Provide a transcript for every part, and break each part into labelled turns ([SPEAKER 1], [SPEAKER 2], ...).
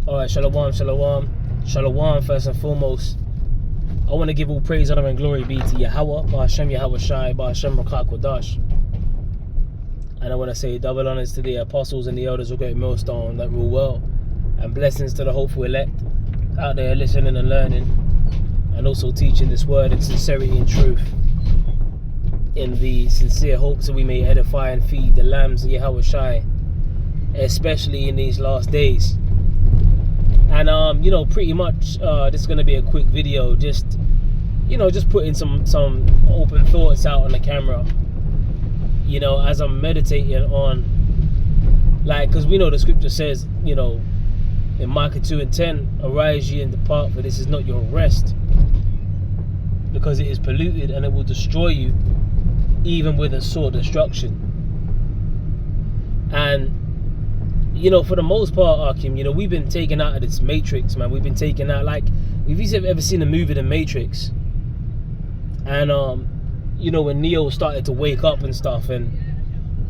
[SPEAKER 1] Alright, shalom, shalom. Shalom, first and foremost. I want to give all praise, honor, and glory be to Yahweh, Ba'Hashem Yahweh Shai, Ba'Hashem Rakak Kodash. And I want to say double honors to the apostles and the elders of Great Millstone that rule well. And blessings to the hopeful elect out there listening and learning. And also teaching this word in sincerity and truth. In the sincere hopes that we may edify and feed the lambs of Yahweh Shai. Especially in these last days. And pretty much this is going to be a quick video, just putting some open thoughts out on the camera, as I'm meditating on, because we know the scripture says, in Micah 2:10, arise ye and depart, for this is not your rest, because it is polluted and it will destroy you, even with a sore destruction. And for the most part, Akim, we've been taken out of this matrix, man. We've been taken out, have you ever seen the movie The Matrix? And, when Neo started to wake up and stuff, and,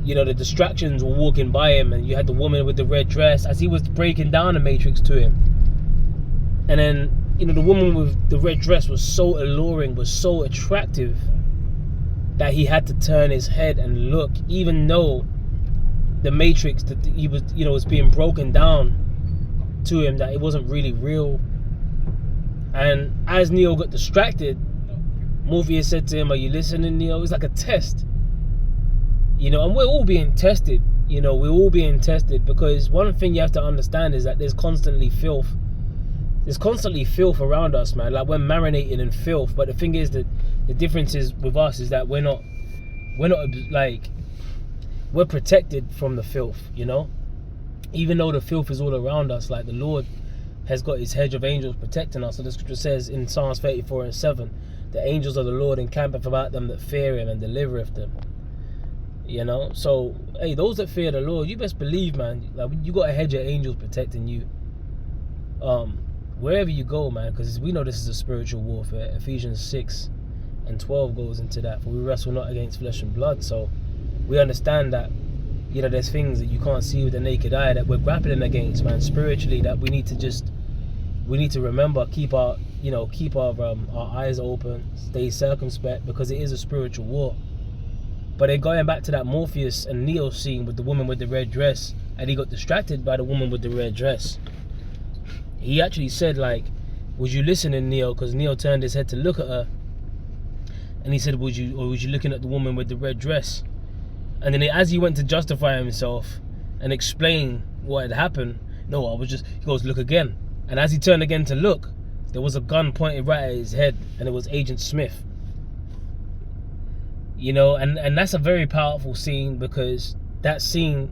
[SPEAKER 1] the distractions were walking by him, and you had the woman with the red dress as he was breaking down the matrix to him. And then, the woman with the red dress was so alluring, was so attractive, that he had to turn his head and look, even though the matrix that he was, was being broken down to him, that it wasn't really real. And as Neo got distracted, Morpheus said to him, "Are you listening, Neo?" It's like a test, and we're all being tested. We're all being tested, because one thing you have to understand is that there's constantly filth. There's constantly filth around us, man. Like, we're marinating in filth. But the thing is that the difference is with us is that we're not like, we're protected from the filth, even though the filth is all around us. Like, the Lord has got his hedge of angels protecting us. So the scripture says in Psalms 34:7, the angels of the Lord encampeth about them that fear him and delivereth them. So hey, those that fear the Lord, you best believe, man, like, you got a hedge of angels protecting you wherever you go, man, because we know this is a spiritual warfare. Ephesians 6:12 goes into that. For we wrestle not against flesh and blood. So we understand that, there's things that you can't see with the naked eye that we're grappling against, man, spiritually, that we need to remember, keep our eyes open, stay circumspect, because it is a spiritual war. But then going back to that Morpheus and Neo scene with the woman with the red dress, and he got distracted by the woman with the red dress. He actually said, "Was you listening, Neo?" Because Neo turned his head to look at her, and he said, "Was you looking at the woman with the red dress?" And then as he went to justify himself and explain what had happened, "No, I was just," he goes, "Look again." And as he turned again to look, there was a gun pointed right at his head, and it was Agent Smith. And that's a very powerful scene, because that scene,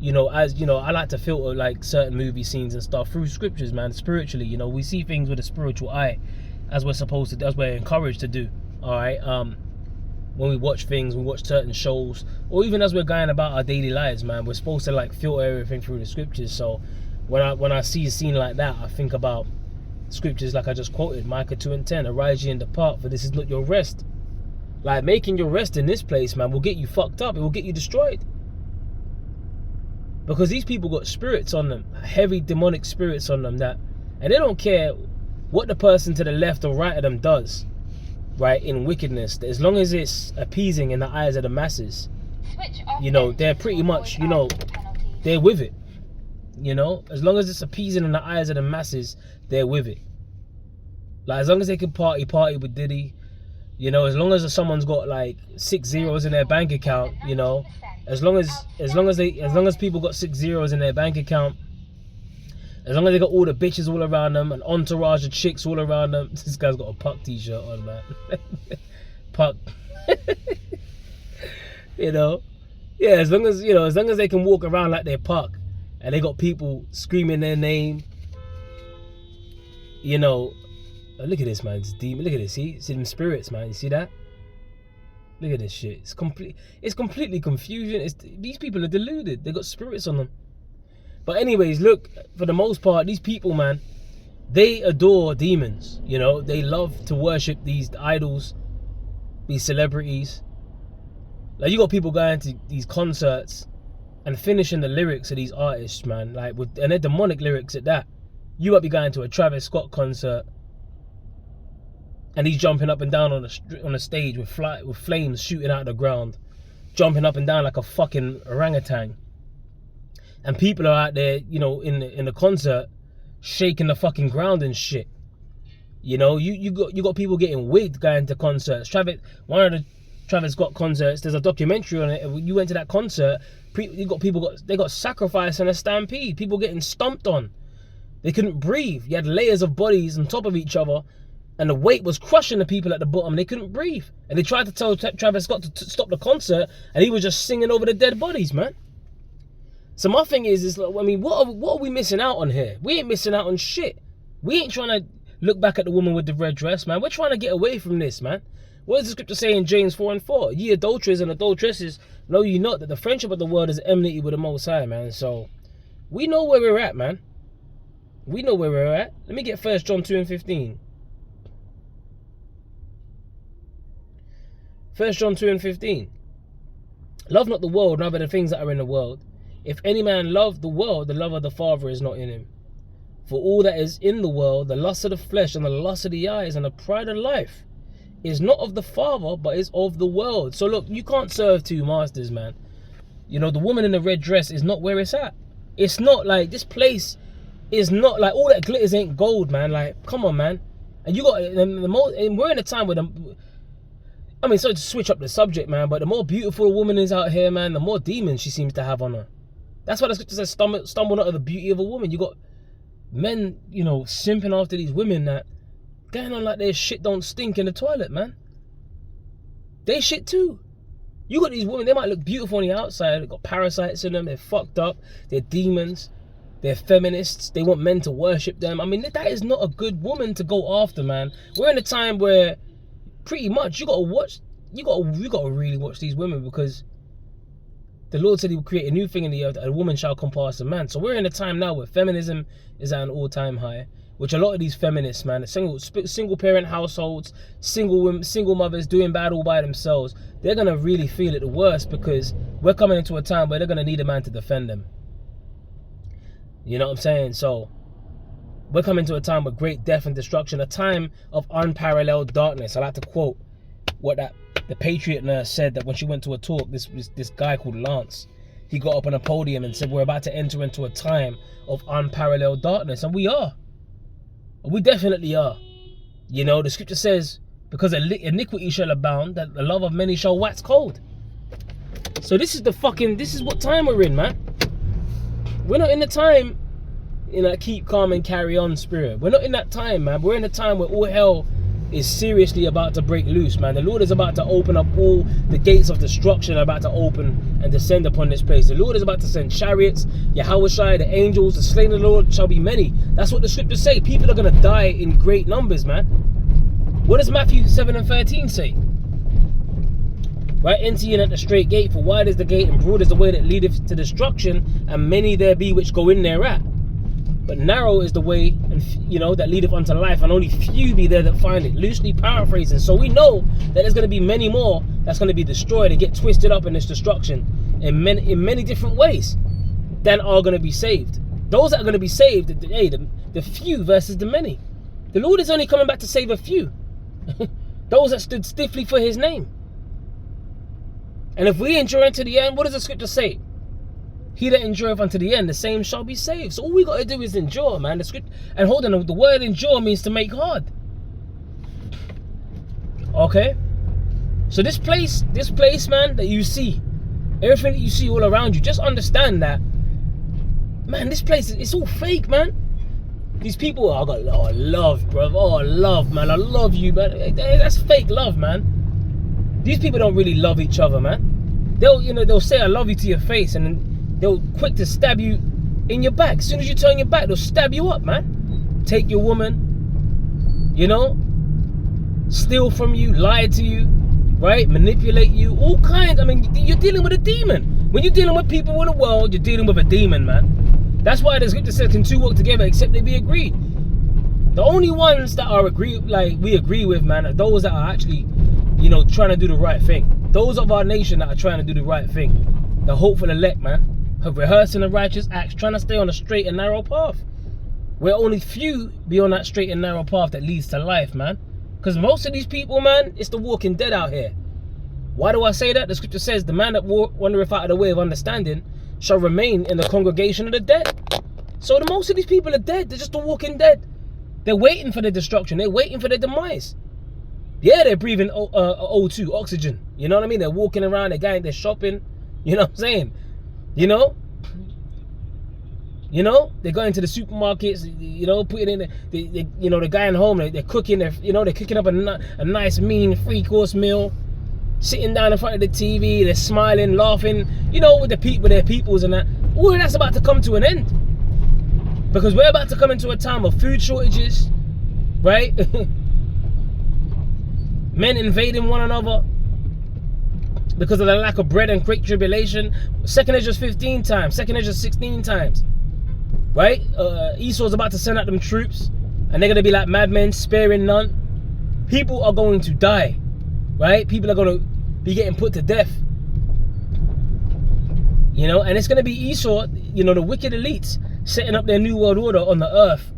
[SPEAKER 1] I like to filter certain movie scenes and stuff through scriptures, man, spiritually. We see things with a spiritual eye, as we're supposed to, as we're encouraged to do. All right. When we watch things, we watch certain shows, or even as we're going about our daily lives, man, we're supposed to filter everything through the scriptures. So when I see a scene like that, I think about scriptures like I just quoted, Micah 2:10, arise ye and depart, for this is not your rest. Like, making your rest in this place, man, will get you fucked up. It will get you destroyed, because these people got spirits on them, heavy demonic spirits on them, and they don't care what the person to the left or right of them does, right, in wickedness, as long as it's appeasing in the eyes of the masses, they're pretty much, they're with it. As long as it's appeasing in the eyes of the masses, they're with it. As long as they can party with Diddy, as long as someone's got 6 zeros in their bank account, as long as people got 6 zeros in their bank account, as long as they got all the bitches all around them, an entourage of chicks all around them. This guy's got a Puck t-shirt on, man. Puck. Yeah, as long as they can walk around like they're Puck, and they got people screaming their name, oh, look at this, man. It's demon. Look at this. See them spirits, man. You see that? Look at this shit. It's completely confusion. These people are deluded. They got spirits on them. But anyways, look, for the most part, these people, man, they adore demons. They love to worship these idols, these celebrities. You got people going to these concerts and finishing the lyrics of these artists, man, and they're demonic lyrics at that. You might be going to a Travis Scott concert, and he's jumping up and down on a stage with flames shooting out of the ground, jumping up and down like a fucking orangutan. And people are out there, you know, in the concert, shaking the fucking ground and shit. You know, you got people getting wigged going to concerts. One of the Travis Scott concerts, there's a documentary on it. You went to that concert, they got sacrificed in a stampede. People getting stomped on. They couldn't breathe. You had layers of bodies on top of each other, and the weight was crushing the people at the bottom. They couldn't breathe. And they tried to tell Travis Scott to stop the concert, and he was just singing over the dead bodies, man. So my thing is like, I mean, what are we missing out on here? We ain't missing out on shit. We ain't trying to look back at the woman with the red dress, man. We're trying to get away from this, man. What does the scripture say in James 4:4? Ye adulterers and adulteresses, know ye not that the friendship of the world is enmity with the Most High, man. So we know where we're at, man. We know where we're at. Let me get 1 John 2:15. 1 John 2:15. Love not the world, neither the things that are in the world. If any man love the world, the love of the Father is not in him. For all that is in the world, the lust of the flesh and the lust of the eyes and the pride of life, is not of the Father, but is of the world. So look, you can't serve two masters, man. You know, the woman in the red dress is not where it's at. It's not like, this place is not like, all that glitters ain't gold, man. Like, come on, man. And you got, and we're in a time where I mean, sorry to switch up the subject, man, but the more beautiful a woman is out here, man, the more demons she seems to have on her. That's why the scripture says, stumble not at the beauty of a woman. You got men, you know, simping after these women that going on like their shit don't stink in the toilet, man. They shit too. You got these women, they might look beautiful on the outside, they've got parasites in them, they're fucked up, they're demons, they're feminists, they want men to worship them. I mean, that is not a good woman to go after, man. We're in a time where pretty much you gotta really watch these women, because the Lord said he would create a new thing in the earth, a woman shall come past a man. So we're in a time now where feminism is at an all-time high, which a lot of these feminists, man, single parent households, single mothers doing bad all by themselves, they're gonna really feel it the worst, because we're coming into a time where they're gonna need a man to defend them. You know what I'm saying? So we're coming to a time of great death and destruction, a time of unparalleled darkness. I like to quote what the Patriot nurse said, that when she went to a talk, this guy called Lance, he got up on a podium and said, we're about to enter into a time of unparalleled darkness. And we are. We definitely are. You know, the scripture says, because iniquity shall abound, that the love of many shall wax cold. So this is what time we're in, man. We're not in the time in a keep calm and carry on spirit. We're not in that time, man. We're in a time where all hell is seriously about to break loose, man. The Lord is about to open up all the gates of destruction, are about to open and descend upon this place. The Lord is about to send chariots, Yahushua, the angels, the slain of the Lord shall be many. That's what the scriptures say. People are going to die in great numbers, man. What does Matthew 7:13 say? Right, enter in at the straight gate, for wide is the gate and broad is the way that leadeth to destruction, and many there be which go in thereat. But narrow is the way, and you know, that leadeth unto life, and only few be there that find it. Loosely paraphrasing. So we know that there's going to be many more that's going to be destroyed and get twisted up in this destruction in many different ways than are going to be saved. Those that are going to be saved, hey, the few versus the many. The Lord is only coming back to save a few. Those that stood stiffly for his name. And if we endure unto the end, what does the scripture say? He that endureth unto the end, the same shall be saved. So all we got to do is endure, man. The script, and hold on, the word endure means to make hard. Okay? So this place, man, that you see, everything that you see all around you, just understand that, man, this place, it's all fake, man. These people, oh, love, bro. Oh, love, man. I love you, man. That's fake love, man. These people don't really love each other, man. They'll say I love you to your face, and then they'll quick to stab you in your back. As soon as you turn your back, they'll stab you up, man. Take your woman, you know, steal from you, lie to you, right? Manipulate you, all kinds. I mean, you're dealing with a demon. When you're dealing with people in the world, you're dealing with a demon, man. That's why the scripture says, can two walk together except they be agreed? The only ones that are we agree with, man, are those that are actually, you know, trying to do the right thing. Those of our nation that are trying to do the right thing. The hopeful elect, man, have rehearsing the righteous acts, trying to stay on a straight and narrow path. where only few be on that straight and narrow path that leads to life, man. Because most of these people, man, it's the walking dead out here. Why do I say that? The scripture says, the man that wandereth out of the way of understanding shall remain in the congregation of the dead. So the most of these people are dead. They're just the walking dead. They're waiting for their destruction. They're waiting for their demise. Yeah, they're breathing O2, oxygen. You know what I mean? They're walking around, they're shopping. You know what I'm saying? You know? You know, they're going to the supermarkets, you know, putting in you know, they're going home, they're cooking, they're cooking up a nice, mean, 3-course meal, sitting down in front of the TV, they're smiling, laughing, you know, with their peoples and that. All of that's about to come to an end. Because we're about to come into a time of food shortages, right? Men invading one another because of the lack of bread and great tribulation. 2nd Ezra 15 times, 2nd Ezra 16 times. Right? Esau's about to send out them troops, and they're going to be like madmen, sparing none. People are going to die. Right? People are going to be getting put to death. You know, and it's going to be Esau, you know, the wicked elites, setting up their new world order on the earth.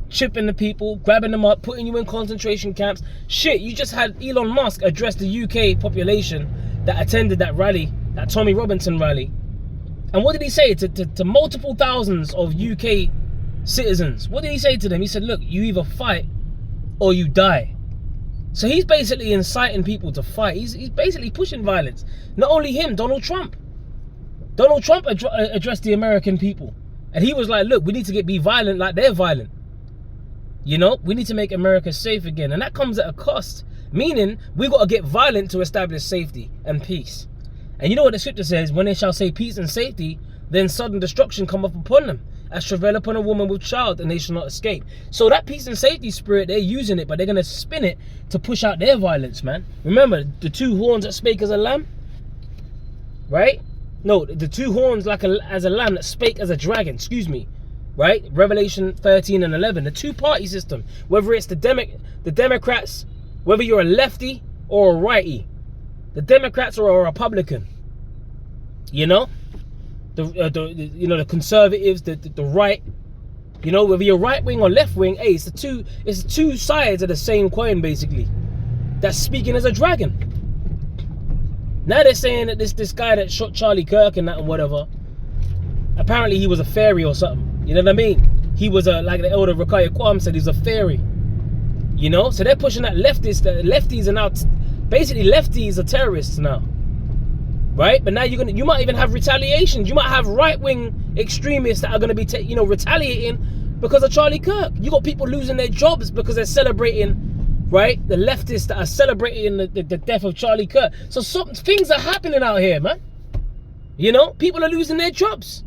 [SPEAKER 1] Chipping the people, grabbing them up, putting you in concentration camps. Shit, you just had Elon Musk address the UK population that attended that rally, that Tommy Robinson rally. And what did he say to multiple thousands of UK citizens? What did he say to them? He said, look, you either fight or you die. So he's basically inciting people to fight. He's basically pushing violence. Not only him, Donald Trump. Donald Trump addressed the American people. And he was like, look, we need to be violent like they're violent. You know, we need to make America safe again. And that comes at a cost. Meaning, we got to get violent to establish safety and peace. And you know what the scripture says? When they shall say peace and safety, then sudden destruction come up upon them, as travail upon a woman with child, and they shall not escape. So that peace and safety spirit, they're using it, but they're going to spin it to push out their violence, man. Remember, the 2 horns that spake as a lamb? Right? No, the 2 horns as a lamb that spake as a dragon, excuse me. Right? Revelation 13 and 11. The 2-party system. Whether it's the Democrats, whether you're a lefty or a righty. The Democrats or a Republican. You know? The conservatives, the right. You know, whether you're right wing or left wing, hey, it's the two sides of the same coin, basically. That's speaking as a dragon. Now they're saying that this guy that shot Charlie Kirk and that and whatever, apparently he was a fairy or something. You know what I mean? He was like the elder Rakaya Kwam said, he's a fairy. You know? So they're pushing that lefties are now, basically lefties are terrorists now. Right? But now you might even have retaliations. You might have right-wing extremists that are going to be, retaliating because of Charlie Kirk. You got people losing their jobs because they're celebrating, right? The leftists that are celebrating the death of Charlie Kirk. So things are happening out here, man. You know, people are losing their jobs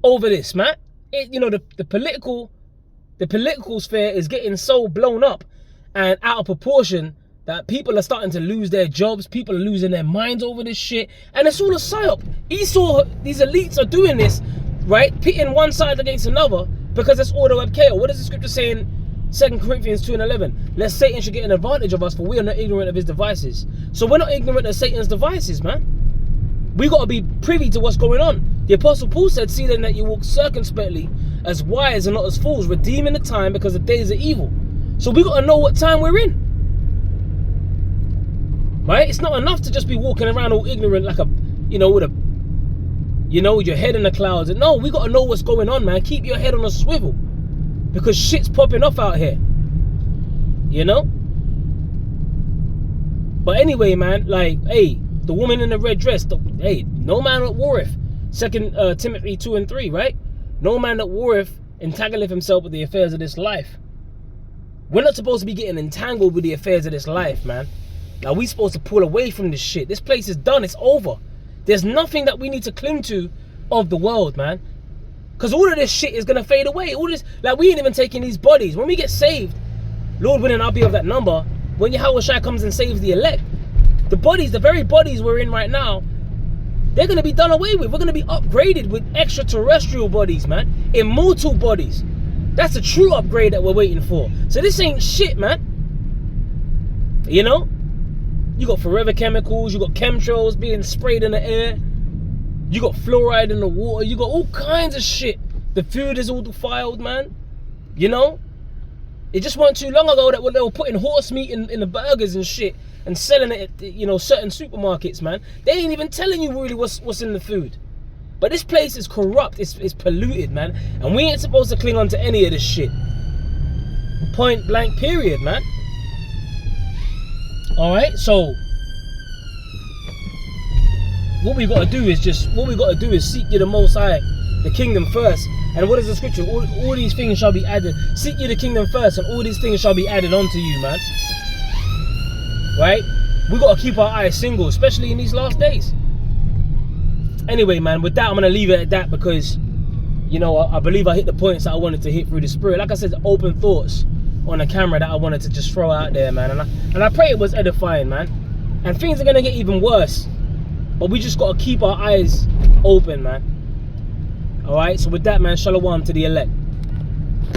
[SPEAKER 1] over this, man. The political sphere is getting so blown up and out of proportion that people are starting to lose their jobs. People are losing their minds over this shit. And it's all a psyop. Esau, these elites are doing this, right? Pitting one side against another because it's order of chaos. What does the scripture say in 2 Corinthians 2 and 11? Lest Satan should get an advantage of us, for we are not ignorant of his devices. So we're not ignorant of Satan's devices, man. We got to be privy to what's going on. The Apostle Paul said, see then that you walk circumspectly, as wise and not as fools, redeeming the time because the days are evil. So we got to know what time we're in. Right? It's not enough to just be walking around all ignorant like with your head in the clouds. No, we got to know what's going on, man. Keep your head on a swivel. Because shit's popping off out here. You know? But anyway, man, like, hey, the woman in the red dress, no man that warreth. 2 Timothy 2 and 3, right? No man that warreth entangleth himself with the affairs of this life. We're not supposed to be getting entangled with the affairs of this life, man. Now we supposed to pull away from this shit. This place is done. It's over. There's nothing that we need to cling to of the world, man. Because all of this shit is going to fade away. All this, like, we ain't even taking these bodies. When we get saved, Lord willing, I'll be of that number. When Yahweh Shai comes and saves the elect, the bodies, the very bodies we're in right now, they're going to be done away with. We're going to be upgraded with extraterrestrial bodies, man. Immortal bodies. That's a true upgrade that we're waiting for. So this ain't shit, man. You know? You got forever chemicals. You got chemtrails being sprayed in the air. You got fluoride in the water. You got all kinds of shit The food is all defiled, man. You know? It just wasn't too long ago that they were putting horse meat in the burgers and shit and selling it at, you know, certain supermarkets, man. They ain't even telling you really what's in the food. But this place is corrupt. It's polluted, man. And we ain't supposed to cling on to any of this shit. Point blank period, man. Alright, so what we gotta do is seek ye the Most High, the kingdom first. And what is the scripture? All these things shall be added. Seek ye the kingdom first, and all these things shall be added unto you, man. Right? We gotta keep our eyes single, especially in these last days. Anyway, man, with that, I'm gonna leave it at that because, you know, I believe I hit the points that I wanted to hit through the spirit. Like I said, open thoughts on the camera that I wanted to just throw out there, man. And I pray it was edifying, man. And things are gonna get even worse, but we just gotta keep our eyes open, man. All right, so with that, man, shalom to the elect.